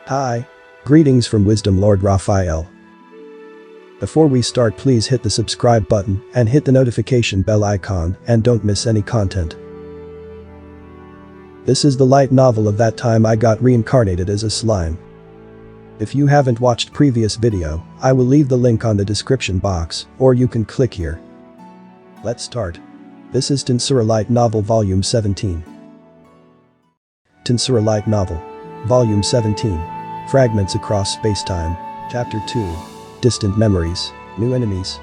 Hi. Greetings from Wisdom Lord Raphael. Before we start, please hit the subscribe button and hit the notification bell icon and don't miss any content. This is the light novel of that time I got reincarnated as a slime. If you haven't watched previous video, I will leave the link on the description box, or you can click here. Let's start. This is Tensura Light Novel Volume 17. Tensura Light Novel. Volume 17. Fragments Across Space-Time. Chapter 2. Distant Memories. New Enemies.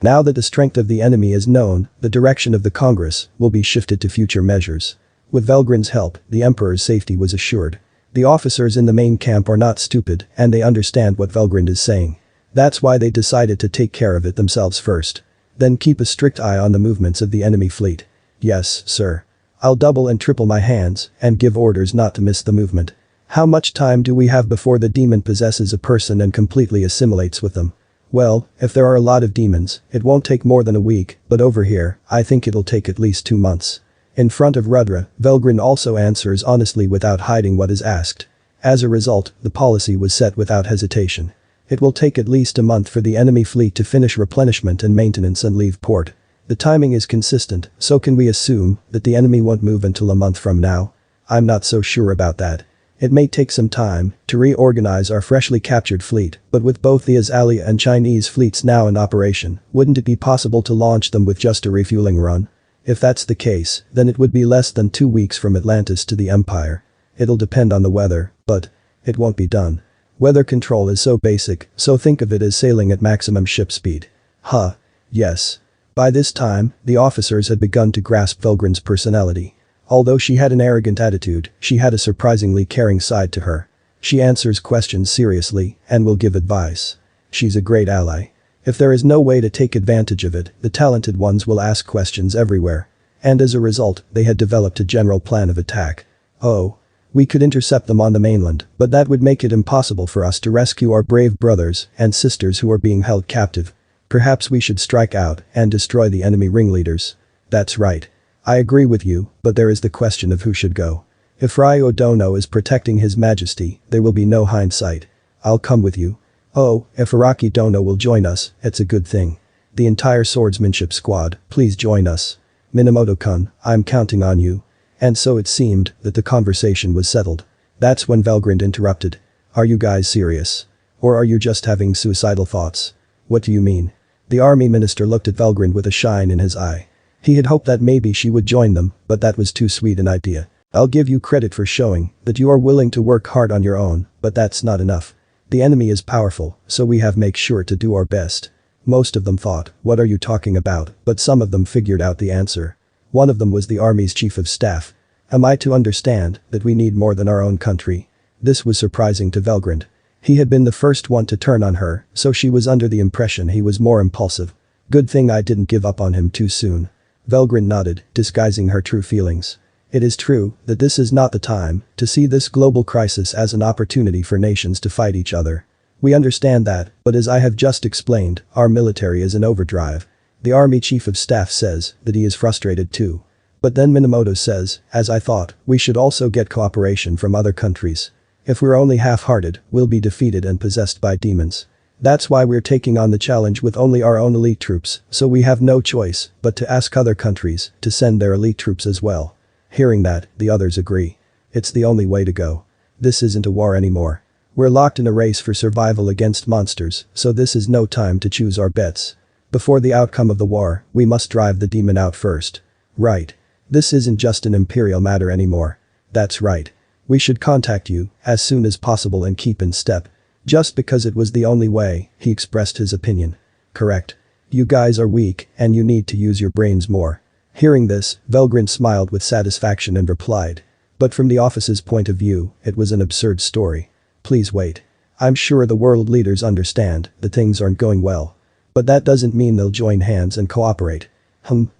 Now that the strength of the enemy is known, the direction of the Congress will be shifted to future measures. With Velgrin's help, the Emperor's safety was assured. The officers in the main camp are not stupid and they understand what Velgrin is saying. That's why they decided to take care of it themselves first. Then keep a strict eye on the movements of the enemy fleet. Yes, sir. I'll double and triple my hands and give orders not to miss the movement. How much time do we have before the demon possesses a person and completely assimilates with them? Well, if there are a lot of demons, it won't take more than a week, but over here, I think it'll take at least 2 months. In front of Rudra, Velgrin also answers honestly without hiding what is asked. As a result, the policy was set without hesitation. It will take at least a month for the enemy fleet to finish replenishment and maintenance and leave port. The timing is consistent, so can we assume that the enemy won't move until a month from now? I'm not so sure about that. It may take some time to reorganize our freshly captured fleet, but with both the Azalia and Chinese fleets now in operation, wouldn't it be possible to launch them with just a refueling run? If that's the case, then it would be less than 2 weeks from Atlantis to the Empire. It'll depend on the weather, but it won't be done. Weather control is so basic, so think of it as sailing at maximum ship speed. Huh. Yes. By this time, the officers had begun to grasp Velgrin's personality. Although she had an arrogant attitude, she had a surprisingly caring side to her. She answers questions seriously and will give advice. She's a great ally. If there is no way to take advantage of it, the talented ones will ask questions everywhere. And as a result, they had developed a general plan of attack. Oh. We could intercept them on the mainland, but that would make it impossible for us to rescue our brave brothers and sisters who are being held captive. Perhaps we should strike out and destroy the enemy ringleaders. That's right. I agree with you, but there is the question of who should go. If Ryo Dono is protecting His Majesty, there will be no hindsight. I'll come with you. Oh, if Araki Dono will join us, it's a good thing. The entire swordsmanship squad, please join us. Minamoto-kun, I'm counting on you. And so it seemed that the conversation was settled. That's when Velgrin interrupted. Are you guys serious? Or are you just having suicidal thoughts? What do you mean? The army minister looked at Velgrin with a shine in his eye. He had hoped that maybe she would join them, but that was too sweet an idea. I'll give you credit for showing that you are willing to work hard on your own, but that's not enough. The enemy is powerful, so we have make sure to do our best. Most of them thought, what are you talking about, but some of them figured out the answer. One of them was the army's chief of staff. Am I to understand that we need more than our own country? This was surprising to Velgrin. He had been the first one to turn on her, so she was under the impression he was more impulsive. Good thing I didn't give up on him too soon. Velgrin nodded, disguising her true feelings. It is true that this is not the time to see this global crisis as an opportunity for nations to fight each other. We understand that, but as I have just explained, our military is in overdrive. The army chief of staff says that he is frustrated too. But then Minamoto says, as I thought, we should also get cooperation from other countries. If we're only half-hearted, we'll be defeated and possessed by demons. That's why we're taking on the challenge with only our own elite troops, so we have no choice but to ask other countries to send their elite troops as well. Hearing that, the others agree. It's the only way to go. This isn't a war anymore. We're locked in a race for survival against monsters, so this is no time to choose our bets. Before the outcome of the war, we must drive the demon out first. Right. This isn't just an Imperial matter anymore. That's right. We should contact you as soon as possible and keep in step. Just because it was the only way, he expressed his opinion. Correct. You guys are weak and you need to use your brains more. Hearing this, Velgrin smiled with satisfaction and replied. But from the office's point of view, it was an absurd story. Please wait. I'm sure the world leaders understand that things aren't going well. But that doesn't mean they'll join hands and cooperate.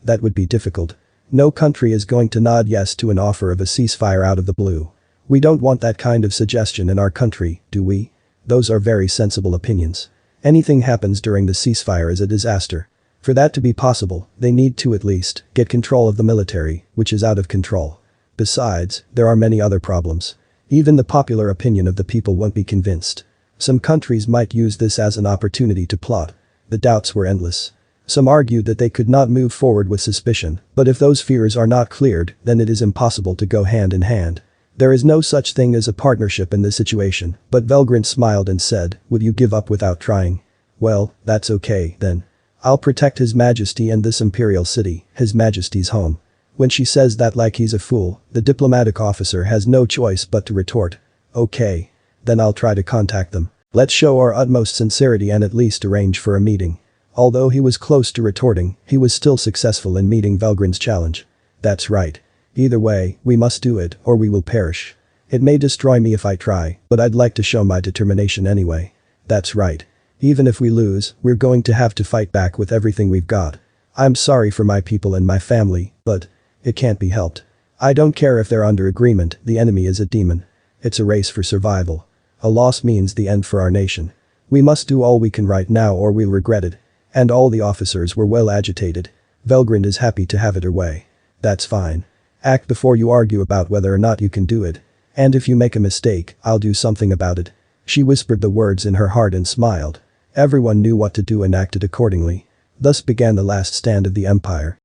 That would be difficult. No country is going to nod yes to an offer of a ceasefire out of the blue. We don't want that kind of suggestion in our country, do we? Those are very sensible opinions. Anything happens during the ceasefire is a disaster. For that to be possible, they need to at least get control of the military, which is out of control. Besides, there are many other problems. Even the popular opinion of the people won't be convinced. Some countries might use this as an opportunity to plot. The doubts were endless. Some argued that they could not move forward with suspicion, but if those fears are not cleared, then it is impossible to go hand in hand. There is no such thing as a partnership in this situation, but Velgrin smiled and said, "Would you give up without trying?" "Well, that's okay, then. I'll protect His Majesty and this Imperial city, His Majesty's home." When she says that like he's a fool, the diplomatic officer has no choice but to retort, "Okay. Then I'll try to contact them. Let's show our utmost sincerity and at least arrange for a meeting." Although he was close to retorting, he was still successful in meeting Velgrin's challenge. "That's right. Either way, we must do it or we will perish. It may destroy me if I try, but I'd like to show my determination anyway." "That's right. Even if we lose, we're going to have to fight back with everything we've got. I'm sorry for my people and my family, but it can't be helped. I don't care if they're under agreement, the enemy is a demon. It's a race for survival. A loss means the end for our nation. We must do all we can right now or we'll regret it." And all the officers were well agitated. Velgrin is happy to have it her way. "That's fine. Act before you argue about whether or not you can do it. And if you make a mistake, I'll do something about it." She whispered the words in her heart and smiled. Everyone knew what to do and acted accordingly. Thus began the last stand of the Empire.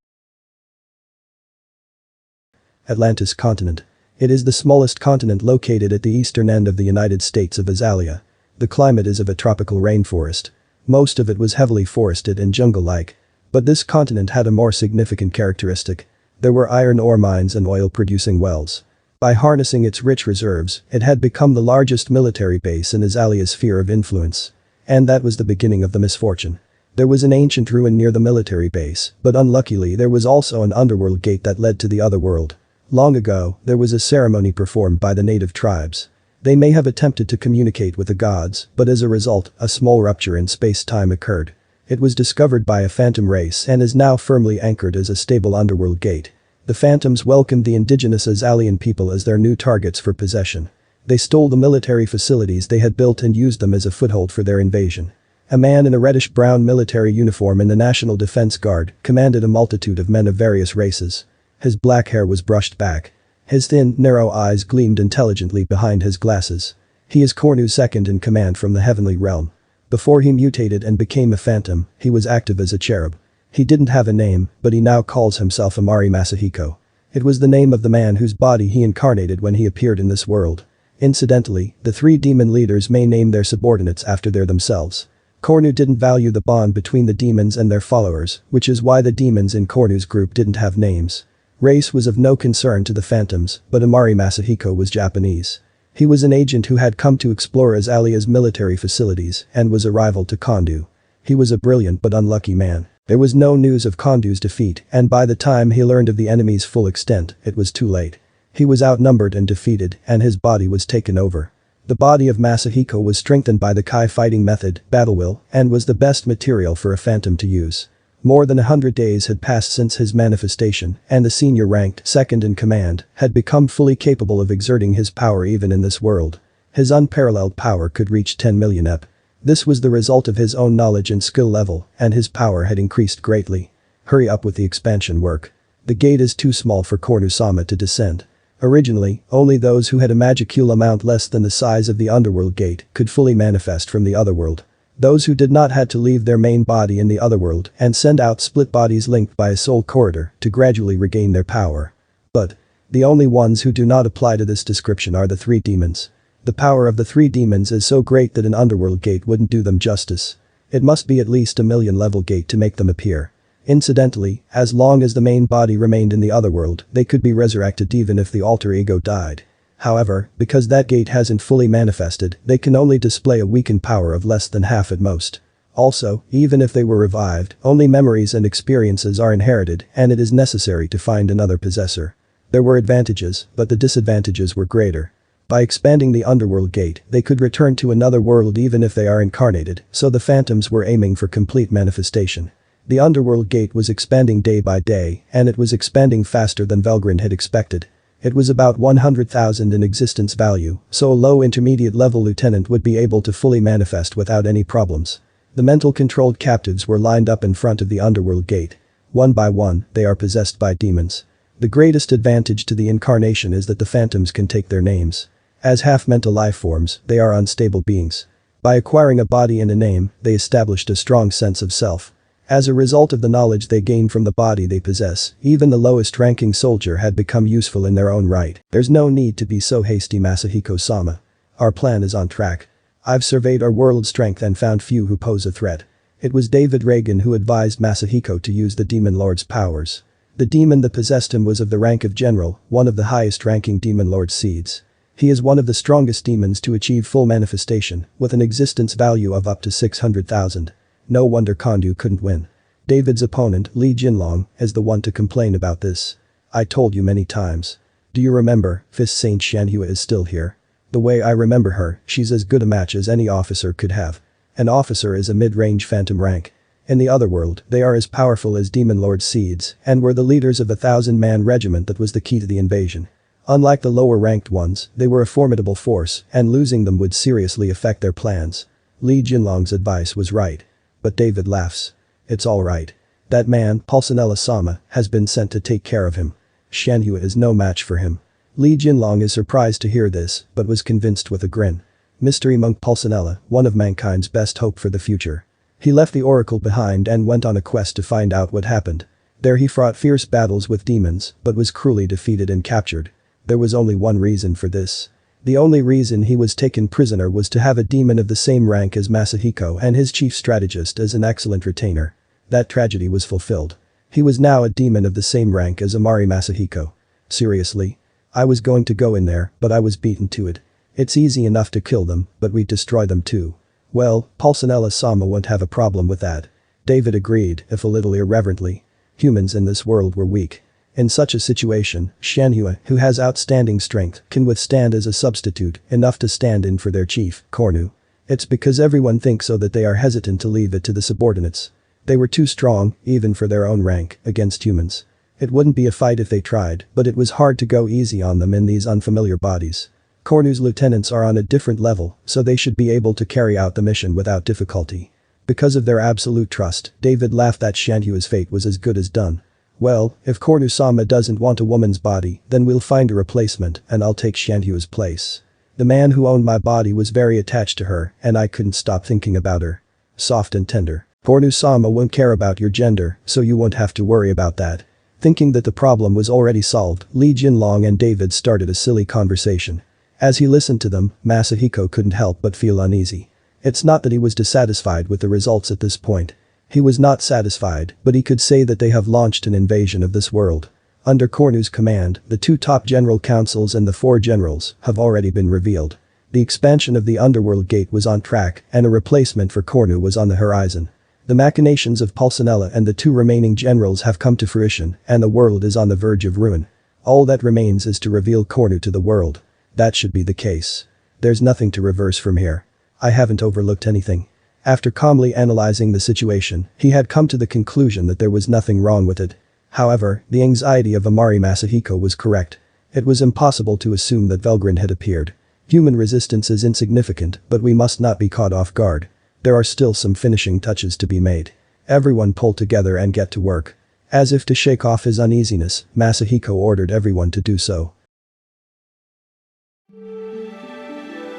Atlantis continent. It is the smallest continent located at the eastern end of the United States of Azalia. The climate is of a tropical rainforest. Most of it was heavily forested and jungle-like. But this continent had a more significant characteristic. There were iron ore mines and oil-producing wells. By harnessing its rich reserves, it had become the largest military base in Azalia's sphere of influence. And that was the beginning of the misfortune. There was an ancient ruin near the military base, but unluckily there was also an underworld gate that led to the other world. Long ago, there was a ceremony performed by the native tribes. They may have attempted to communicate with the gods, but as a result, a small rupture in space-time occurred. It was discovered by a phantom race and is now firmly anchored as a stable underworld gate. The phantoms welcomed the indigenous Azalian people as their new targets for possession. They stole the military facilities they had built and used them as a foothold for their invasion. A man in a reddish-brown military uniform in the National Defense Guard commanded a multitude of men of various races. His black hair was brushed back. His thin, narrow eyes gleamed intelligently behind his glasses. He is Cornu's second in command from the heavenly realm. Before he mutated and became a phantom, he was active as a cherub. He didn't have a name, but he now calls himself Amari Masahiko. It was the name of the man whose body he incarnated when he appeared in this world. Incidentally, the three demon leaders may name their subordinates after their themselves. Cornu didn't value the bond between the demons and their followers, which is why the demons in Cornu's group didn't have names. Race was of no concern to the phantoms, but Amari Masahiko was Japanese. He was an agent who had come to explore Azalia's military facilities and was a rival to Kondu. He was a brilliant but unlucky man. There was no news of Kondu's defeat, and by the time he learned of the enemy's full extent, it was too late. He was outnumbered and defeated, and his body was taken over. The body of Masahiko was strengthened by the Kai fighting method, battle will, and was the best material for a phantom to use. More than 100 days had passed since his manifestation, and the senior ranked second in command had become fully capable of exerting his power even in this world. His unparalleled power could reach 10 million EP. This was the result of his own knowledge and skill level, and his power had increased greatly. Hurry up with the expansion work. The gate is too small for Cornu-sama to descend. Originally, only those who had a magicule amount less than the size of the underworld gate could fully manifest from the otherworld. Those who did not had to leave their main body in the otherworld and send out split bodies linked by a soul corridor to gradually regain their power. But the only ones who do not apply to this description are the three demons. The power of the three demons is so great that an underworld gate wouldn't do them justice. It must be at least a million-level gate to make them appear. Incidentally, as long as the main body remained in the otherworld, they could be resurrected even if the alter ego died. However, because that gate hasn't fully manifested, they can only display a weakened power of less than half at most. Also, even if they were revived, only memories and experiences are inherited, and it is necessary to find another possessor. There were advantages, but the disadvantages were greater. By expanding the underworld gate, they could return to another world even if they are incarnated, so the phantoms were aiming for complete manifestation. The underworld gate was expanding day by day, and it was expanding faster than Velgrin had expected. It was about 100,000 in existence value, so a low intermediate level lieutenant would be able to fully manifest without any problems. The mental-controlled captives were lined up in front of the underworld gate. One by one, they are possessed by demons. The greatest advantage to the incarnation is that the phantoms can take their names. As half-mental life forms, they are unstable beings. By acquiring a body and a name, they established a strong sense of self. As a result of the knowledge they gain from the body they possess, even the lowest-ranking soldier had become useful in their own right. There's no need to be so hasty, Masahiko-sama. Our plan is on track. I've surveyed our world's strength and found few who pose a threat. It was David Reagan who advised Masahiko to use the Demon Lord's powers. The demon that possessed him was of the rank of general, one of the highest-ranking Demon Lord seeds. He is one of the strongest demons to achieve full manifestation, with an existence value of up to 600,000. No wonder Kondu couldn't win. David's opponent, Li Jinlong, is the one to complain about this. I told you many times. Do you remember, Fist Saint Shanhua is still here? The way I remember her, she's as good a match as any officer could have. An officer is a mid-range phantom rank. In the other world, they are as powerful as Demon Lord seeds and were the leaders of a 1,000-man regiment that was the key to the invasion. Unlike the lower-ranked ones, they were a formidable force, and losing them would seriously affect their plans. Li Jinlong's advice was right. But David laughs. It's alright. That man, Pulcinella-sama, has been sent to take care of him. Shanhua is no match for him. Li Jinlong is surprised to hear this, but was convinced with a grin. Mystery Monk Pulcinella, one of mankind's best hope for the future. He left the oracle behind and went on a quest to find out what happened. There he fought fierce battles with demons, but was cruelly defeated and captured. There was only one reason for this. The only reason he was taken prisoner was to have a demon of the same rank as Masahiko and his chief strategist as an excellent retainer. That tragedy was fulfilled. He was now a demon of the same rank as Amari Masahiko. Seriously? I was going to go in there, but I was beaten to it. It's easy enough to kill them, but we'd destroy them too. Well, Pulcinella-sama won't have a problem with that. David agreed, if a little irreverently. Humans in this world were weak. In such a situation, Shanhua, who has outstanding strength, can withstand as a substitute, enough to stand in for their chief, Kornu. It's because everyone thinks so that they are hesitant to leave it to the subordinates. They were too strong, even for their own rank, against humans. It wouldn't be a fight if they tried, but it was hard to go easy on them in these unfamiliar bodies. Kornu's lieutenants are on a different level, so they should be able to carry out the mission without difficulty. Because of their absolute trust, David laughed that Shanhua's fate was as good as done. Well, if Kornu-sama doesn't want a woman's body, then we'll find a replacement and I'll take Shanhua's place. The man who owned my body was very attached to her and I couldn't stop thinking about her. Soft and tender. Kornu-sama won't care about your gender, so you won't have to worry about that. Thinking that the problem was already solved, Li Jinlong and David started a silly conversation. As he listened to them, Masahiko couldn't help but feel uneasy. It's not that he was dissatisfied with the results at this point. He was not satisfied, but he could say that they have launched an invasion of this world. Under Kornu's command, the 2 top general councils and the 4 generals have already been revealed. The expansion of the underworld gate was on track and a replacement for Kornu was on the horizon. The machinations of Pulcinella and the 2 remaining generals have come to fruition and the world is on the verge of ruin. All that remains is to reveal Kornu to the world. That should be the case. There's nothing to reverse from here. I haven't overlooked anything. After calmly analyzing the situation, he had come to the conclusion that there was nothing wrong with it. However, the anxiety of Amari Masahiko was correct. It was impossible to assume that Velgrin had appeared. Human resistance is insignificant, but we must not be caught off guard. There are still some finishing touches to be made. Everyone pull together and get to work. As if to shake off his uneasiness, Masahiko ordered everyone to do so.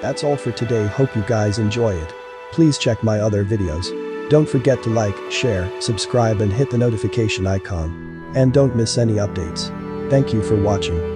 That's all for today, hope you guys enjoy it. Please check my other videos. Don't forget to like, share, subscribe and hit the notification icon. And don't miss any updates. Thank you for watching.